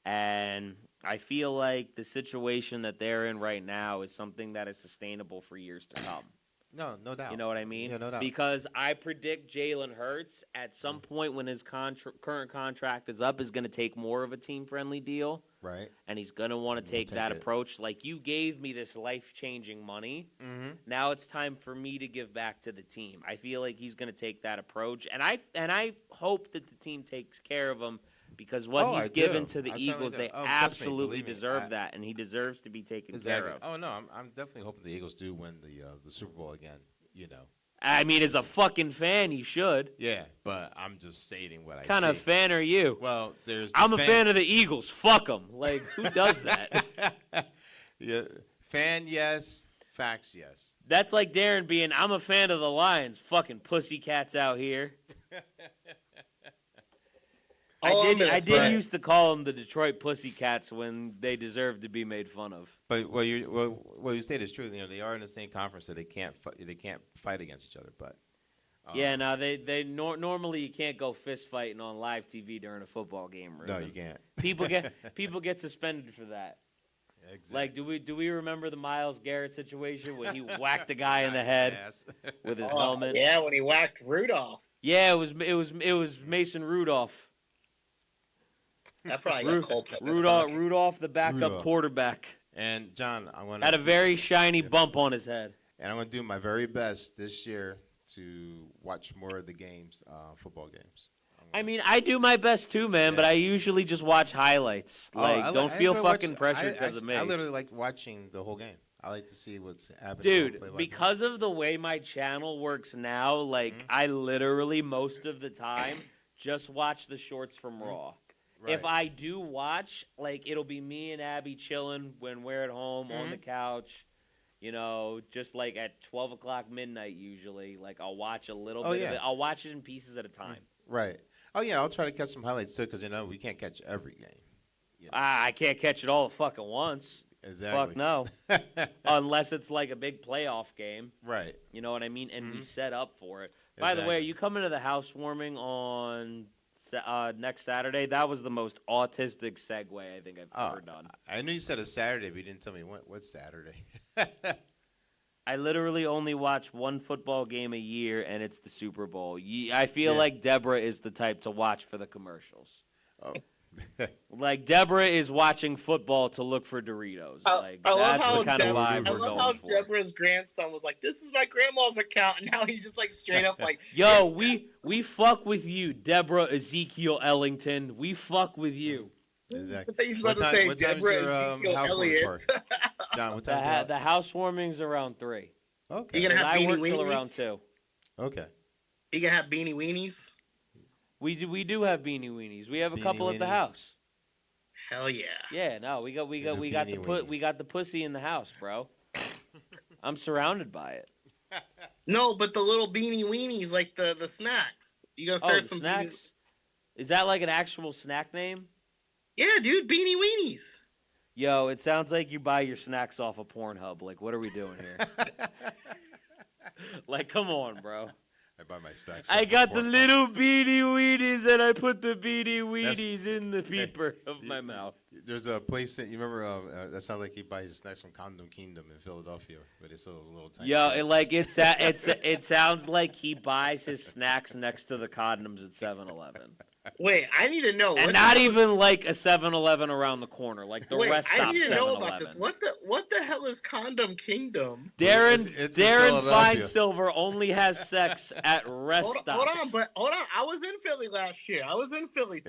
And I feel like the situation that they're in right now is something that is sustainable for years to come. No doubt. You know what I mean? Yeah, no doubt. Because I predict Jalen Hurts at some point when his current contract is up is going to take more of a team-friendly deal. Right. And he's going to want to take that approach. Like, you gave me this life-changing money. Mm-hmm. Now it's time for me to give back to the team. I feel like he's going to take that approach. And I hope that the team takes care of him. Because what he's given to the Eagles, they absolutely deserve that, and he deserves to be taken care of. Oh no, I'm definitely hoping the Eagles do win the Super Bowl again. You know. I mean, as a fucking fan, you should. Yeah, but I'm just stating what I. What kind of fan are you? Well, I'm a fan of the Eagles. Fuck them. Like, who does that? Yeah, fan yes, facts yes. That's like Darron being, I'm a fan of the Lions. Fucking pussycats out here. I did used to call them the Detroit Pussycats when they deserved to be made fun of. But what you state is true. You know, they are in the same conference, so they can't fight against each other. But yeah, no, normally you can't go fist fighting on live TV during a football game. No, you can't. People get suspended for that. Exactly. Like, do we remember the Myles Garrett situation when he whacked a guy in the head with his helmet? Yeah, when he whacked Rudolph. Yeah, it was Mason Rudolph. That probably got Cole Rudolph, the backup quarterback. And John, had a very shiny bump on his head. And I'm going to do my very best this year to watch more of the games, football games. I mean, I do my best too, man, but I usually just watch highlights. Like, don't feel fucking pressured because of me. I literally like watching the whole game. I like to see what's happening. Dude, because of the way my channel works now, like, I literally, most of the time, just watch the shorts from Raw. Right. If I do watch, like, it'll be me and Abby chilling when we're at home on the couch, you know, just like at 12 o'clock midnight usually. Like, I'll watch a little bit of it. I'll watch it in pieces at a time. Right. Oh, yeah, I'll try to catch some highlights, too, because, you know, we can't catch every game. You know? I can't catch it all fucking once. Exactly. Fuck no. Unless it's like a big playoff game. Right. You know what I mean? And we set up for it. By the way, are you coming to the housewarming on next Saturday? That was the most autistic segue I think I've ever done. I knew you said a Saturday, but you didn't tell me what's Saturday. I literally only watch one football game a year, and it's the Super Bowl. I feel like Deborah is the type to watch for the commercials. Oh. Like, Deborah is watching football to look for Doritos. Like, that's the kind of vibe we're going for. I love how Deborah's grandson was like, this is my grandma's account, and now he's just like straight up like, yo, we fuck with you, Deborah Ezekiel Ellington. We fuck with you. Exactly. I thought he's about to say Deborah Ezekiel Elliott. John, what time the housewarming's around 3. Okay. You gonna have beanie weenies? Till around 2. Okay. You gonna have beanie weenies? We do have beanie weenies. We have a couple at the house. Hell yeah. Yeah, no, we got the pussy in the house, bro. I'm surrounded by it. No, but the little beanie weenies, like the snacks. You gonna start some snacks? Is that like an actual snack name? Yeah, dude, beanie weenies. Yo, it sounds like you buy your snacks off of Pornhub. Like, what are we doing here? Like, come on, bro. I buy my snacks. I got the little beady weedies, and I put the beady weedies in the peeper of my mouth. There's a place that you remember. That sounds like he buys his snacks from Condom Kingdom in Philadelphia, but it's those little tiny. Yo, snacks. it sounds like he buys his snacks next to the condoms at 7-Eleven. Wait, I need to know. And not even like a 7-Eleven around the corner, like the rest stop 7-Eleven. I need to know about this. What the hell is Condom Kingdom? Darron It's Fine Silver only has sex at rest stops. Hold on. I was in Philly last year. So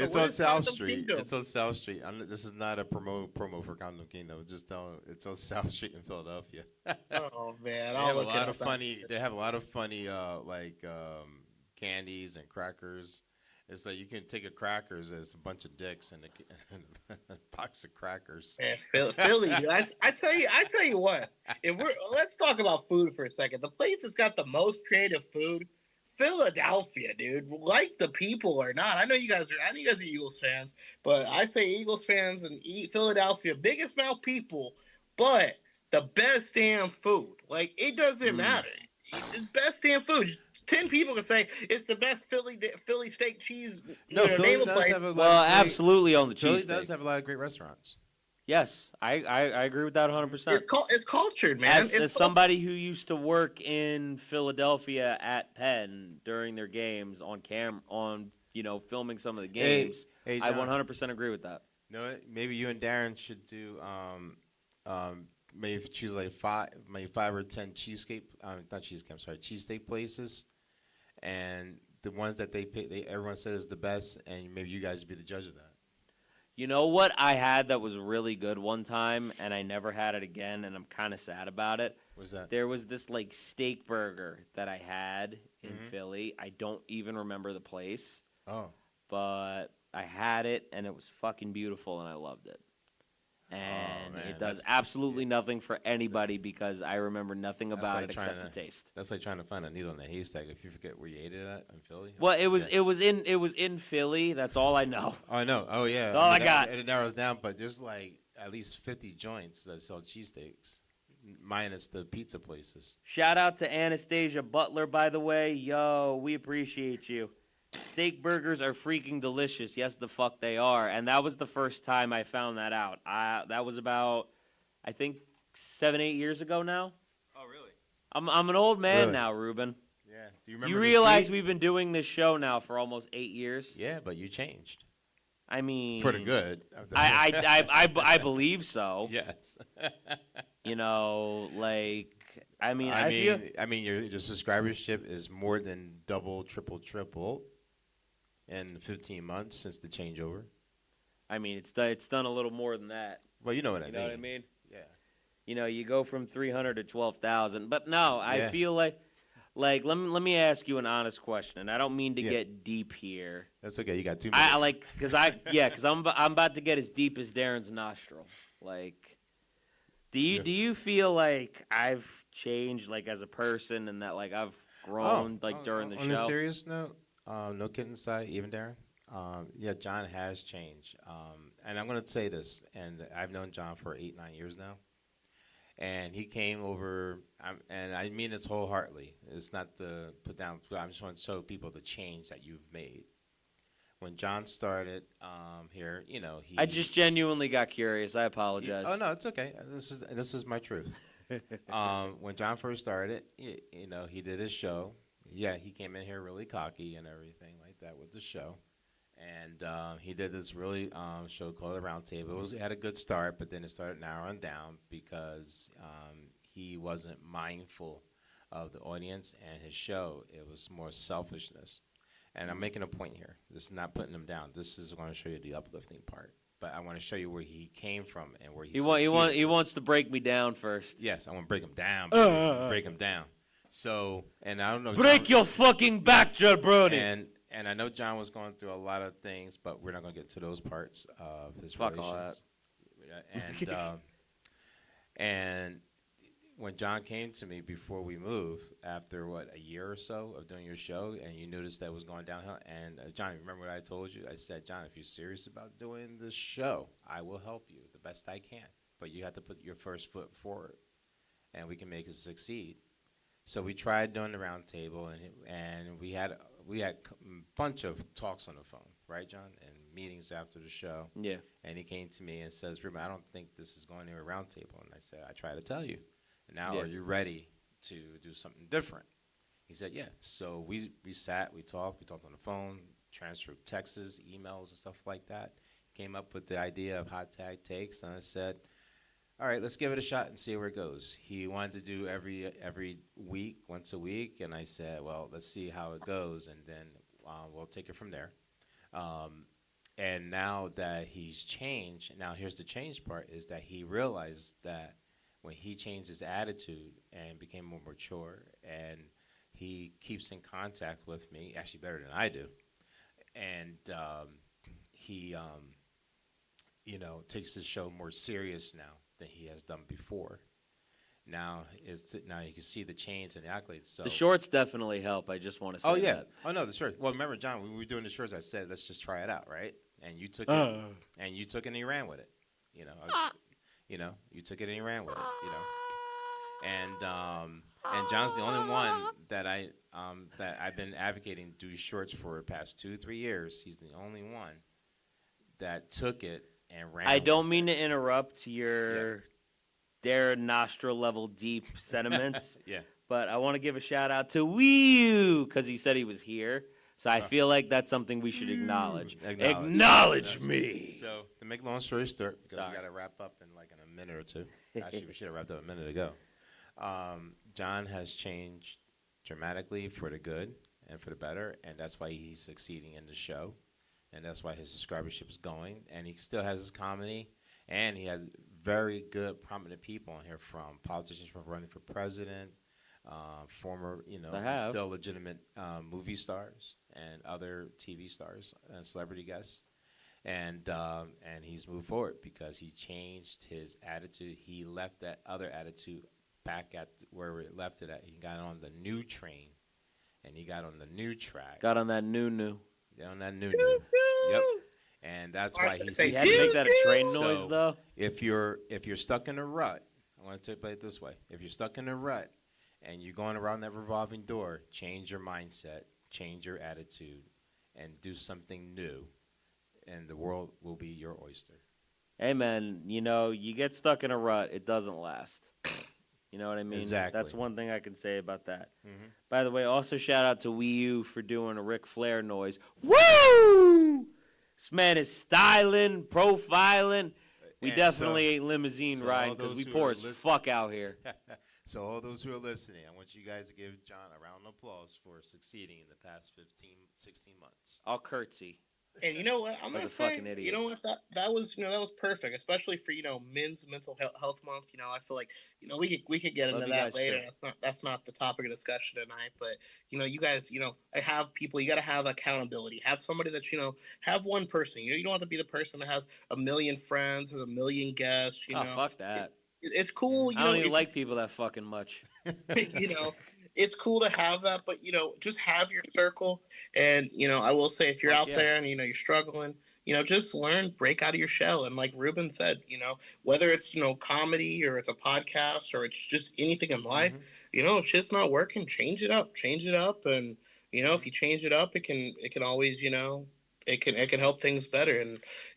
it's on South Street. Kingdom? It's on South Street. This is not a promo for Condom Kingdom. Just telling. It's on South Street in Philadelphia. Oh man, they have a lot of funny. They have a lot of funny candies and crackers. It's like you can take a crackers as a bunch of dicks and a box of crackers. Man, Philly, dude, I tell you what. Let's talk about food for a second. The place that's got the most creative food, Philadelphia, dude. Like the people or not, I know you guys are Eagles fans, but I say Eagles fans and Philadelphia, biggest mouth people, but the best damn food. Like it doesn't matter. It's best damn food. 10 people can say it's the best Philly steak cheese. Name a place. Absolutely on the cheese. Philly steak. Does have a lot of great restaurants. Yes, I agree with that 100%. It's cultured, man. As somebody who used to work in Philadelphia at Penn during their games on filming some of the games, hey, I 100% agree with that. Maybe you and Darron should do maybe choose like 5 or 10 cheesesteak places, and the ones that everyone says is the best, and maybe you guys be the judge of that. You know what I had that was really good one time, and I never had it again, and I'm kind of sad about it. What's that? There was this like steak burger that I had in Philly. I don't even remember the place. Oh. But I had it, and it was fucking beautiful, and I loved it. And it does absolutely nothing for anybody because I remember nothing about it except the taste. That's like trying to find a needle in a haystack if you forget where you ate it at in Philly. Well, it was in Philly. That's all I know. Oh, I know. Oh, yeah. That's all I got. It narrows down, but there's like at least 50 joints that sell cheesesteaks, minus the pizza places. Shout out to Anastasia Butler, by the way. Yo, we appreciate you. Steak burgers are freaking delicious. Yes, the fuck they are. And that was the first time I found that out. That was about, I think, 7-8 years ago now. Oh, really? I'm an old man now, Ruben. Yeah. Do you remember? You realize we've been doing this show now for almost 8 years? Yeah, but you changed. I mean, for the good. I believe so. Yes. I mean, your subscribership is more than double, triple in 15 months since the changeover. I mean, it's done a little more than that. Well, you know what I mean. You know what I mean? Yeah. You go from 300 to 12,000. But no, I feel like let me ask you an honest question, and I don't mean to get deep here. That's okay. You got 2 minutes. Because I'm about to get as deep as Darren's nostril. Like, do you feel like I've changed as a person and that I've grown during the show? On a serious note. No kidding aside, even Darron. John has changed. And I'm going to say this, and I've known John for 8-9 years now. And he came over, and I mean this wholeheartedly. It's not to put down, I just want to show people the change that you've made. When John started here, I just genuinely got curious. I apologize. Oh, no, it's okay. This is my truth. When John first started, he did his show. Yeah, he came in here really cocky and everything like that with the show. And he did this really show called The Round Table. It had a good start, but then it started narrowing down because he wasn't mindful of the audience and his show. It was more selfishness. And I'm making a point here. This is not putting him down. This is going to show you the uplifting part. But I want to show you where he came from and where he wants to break me down first. Yes, I want to break him down. Break him down. So, and I don't know. Break your fucking back, jabroni. And I know John was going through a lot of things, but we're not going to get to those parts of his Fuck relations. All that. And when John came to me before we moved, after a year or so of doing your show, and you noticed that was going downhill, and John, remember what I told you? I said, John, if you're serious about doing this show, I will help you the best I can, but you have to put your first foot forward, and we can make it succeed. So we tried doing the round table, and we had a bunch of talks on the phone, right, John, and meetings after the show. Yeah. And he came to me and says, "Ruben, I don't think this is going to a round table." And I said, "I try to tell you. Now, Yeah. are you ready to do something different?" He said, "Yeah." So we sat, we talked on the phone, transferred texts, emails, and stuff like that. Came up with the idea of hot tag takes, and I said, "All right, let's give it a shot and see where it goes." He wanted to do every week, once a week, and I said, "Well, let's see how it goes, and then we'll take it from there." Um, and now that he's changed, now here's the change part: is that he realized that when he changed his attitude and became more mature, and he keeps in contact with me, actually better than I do, and he takes his show more serious now than he has done before. Now you can see the change in the accolades. So The shorts definitely help. I just want to say that. Oh no, the shorts. Well, remember, John, when we were doing the shorts, I said let's just try it out, right? And you took it, and you ran with it. You took it and you ran with it. And John's the only one that I've been advocating do shorts for the past 2-3 years. He's the only one that took it and ran. I don't mean to interrupt your Darron nostril level deep sentiments. Yeah. But I want to give a shout out to Wee because he said he was here. So I feel like that's something we should acknowledge. Acknowledge me. So to make long story short, because we got to wrap up in a minute or two. Actually, we should have wrapped up a minute ago. John has changed dramatically for the good and for the better, and that's why he's succeeding in the show, and that's why his subscribership is going, and he still has his comedy, and he has very good, prominent people on here, from politicians from running for president, former, still legitimate movie stars and other TV stars and celebrity guests. And he's moved forward because he changed his attitude. He left that other attitude back at where we left it at. He got on the new train, and he got on the new track. Got on that new. Got on that new. Yep. And that's why he had to make that a train noise, so though. If you're stuck in a rut, I want to play it this way. If you're stuck in a rut and you're going around that revolving door, change your mindset, change your attitude, and do something new, and the world will be your oyster. Hey, man, you get stuck in a rut, it doesn't last. You know what I mean? Exactly. That's one thing I can say about that. Mm-hmm. By the way, also shout out to Wii U for doing a Ric Flair noise. Woo! This man is styling, profiling. We definitely ain't limousine riding because we poor as fuck out here. So all those who are listening, I want you guys to give John a round of applause for succeeding in the past 15, 16 months. I'll curtsy. And you know what? I'm Like gonna a fucking say, idiot. you know what? That was perfect, especially for Men's Mental Health Month. I feel like we could get Love into you that guys, later. too. That's not the topic of discussion tonight. But you guys, I have people. You got to have accountability. Have somebody that have one person. You don't have to be the person that has a million friends, has a million guests. Fuck that. It's cool. I don't even like people that fucking much. It's cool to have that, but just have your circle. And I will say, if you're out there and you're struggling, just learn, break out of your shell. And like Ruben said, whether it's comedy or it's a podcast or it's just anything in life, if shit's not working, change it up. And if you change it up, it can always it can help things better.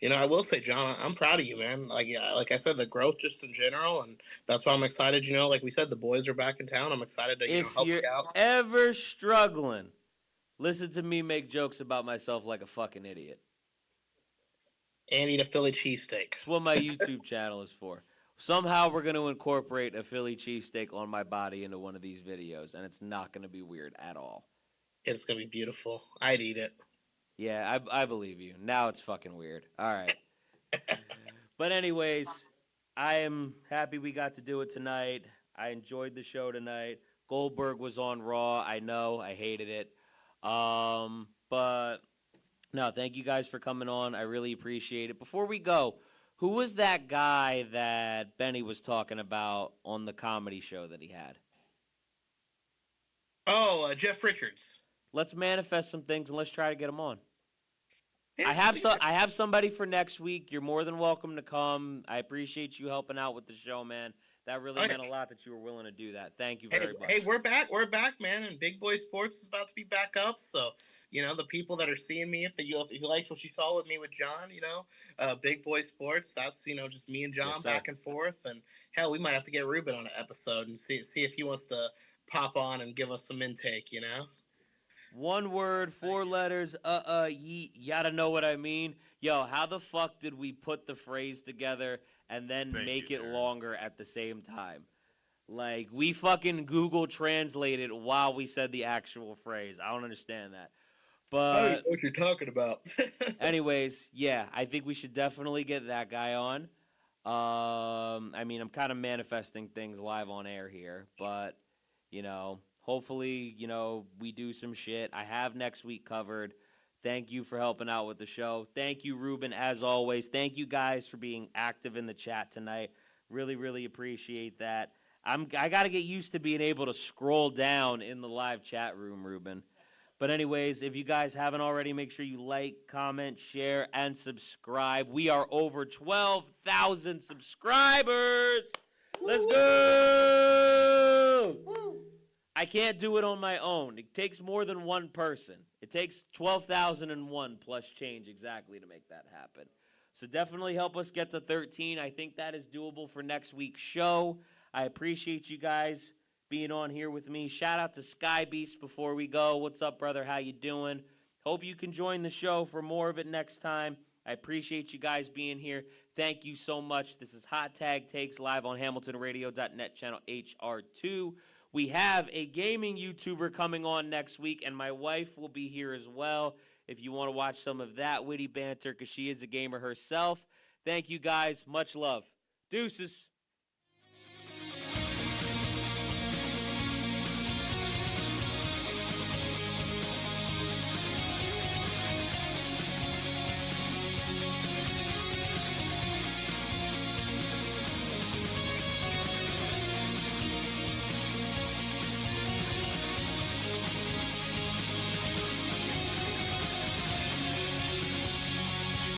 And I will say, John, I'm proud of you, man. Like I said, the growth just in general, and that's why I'm excited. Like we said, the boys are back in town. I'm excited to help you out. If you're ever struggling, listen to me make jokes about myself like a fucking idiot. And eat a Philly cheesesteak. That's what my YouTube channel is for. Somehow we're going to incorporate a Philly cheesesteak on my body into one of these videos, and it's not going to be weird at all. It's going to be beautiful. I'd eat it. Yeah, I believe you. Now it's fucking weird. All right. But anyways, I am happy we got to do it tonight. I enjoyed the show tonight. Goldberg was on Raw. I know. I hated it. But no, thank you guys for coming on. I really appreciate it. Before we go, who was that guy that Benny was talking about on the comedy show that he had? Oh, Jeff Richards. Let's manifest some things and let's try to get him on. I have somebody for next week. You're more than welcome to come. I appreciate you helping out with the show, man. That really meant a lot that you were willing to do that. Thank you Hey, very much. hey, we're back. We're back, man. And Big Boy Sports is about to be back up. So, the people that are seeing me, if you liked what you saw with me with John, Big Boy Sports, that's, just me and John Yes, back and forth. And hell, we might have to get Ruben on an episode and see if he wants to pop on and give us some intake. One word, 4 letters, yeet, yada know what I mean. Yo, how the fuck did we put the phrase together and then make it longer at the same time? Like, we fucking Google translated while we said the actual phrase. I don't understand that. But I don't know what you're talking about. anyways, yeah, I think we should definitely get that guy on. I mean, I'm kind of manifesting things live on air here, but, hopefully, we do some shit. I have next week covered. Thank you for helping out with the show. Thank you, Ruben, as always. Thank you guys for being active in the chat tonight. Really, really appreciate that. I got to get used to being able to scroll down in the live chat room, Ruben. But anyways, if you guys haven't already, make sure you like, comment, share, and subscribe. We are over 12,000 subscribers. Let's go! I can't do it on my own. It takes more than one person. It takes 12,001 plus change exactly to make that happen. So definitely help us get to 13. I think that is doable for next week's show. I appreciate you guys being on here with me. Shout out to Sky Beast before we go. What's up, brother? How you doing? Hope you can join the show for more of it next time. I appreciate you guys being here. Thank you so much. This is Hot Tag Takes live on HamiltonRadio.net channel HR2. We have a gaming YouTuber coming on next week, and my wife will be here as well if you want to watch some of that witty banter, because she is a gamer herself. Thank you guys. Much love. Deuces.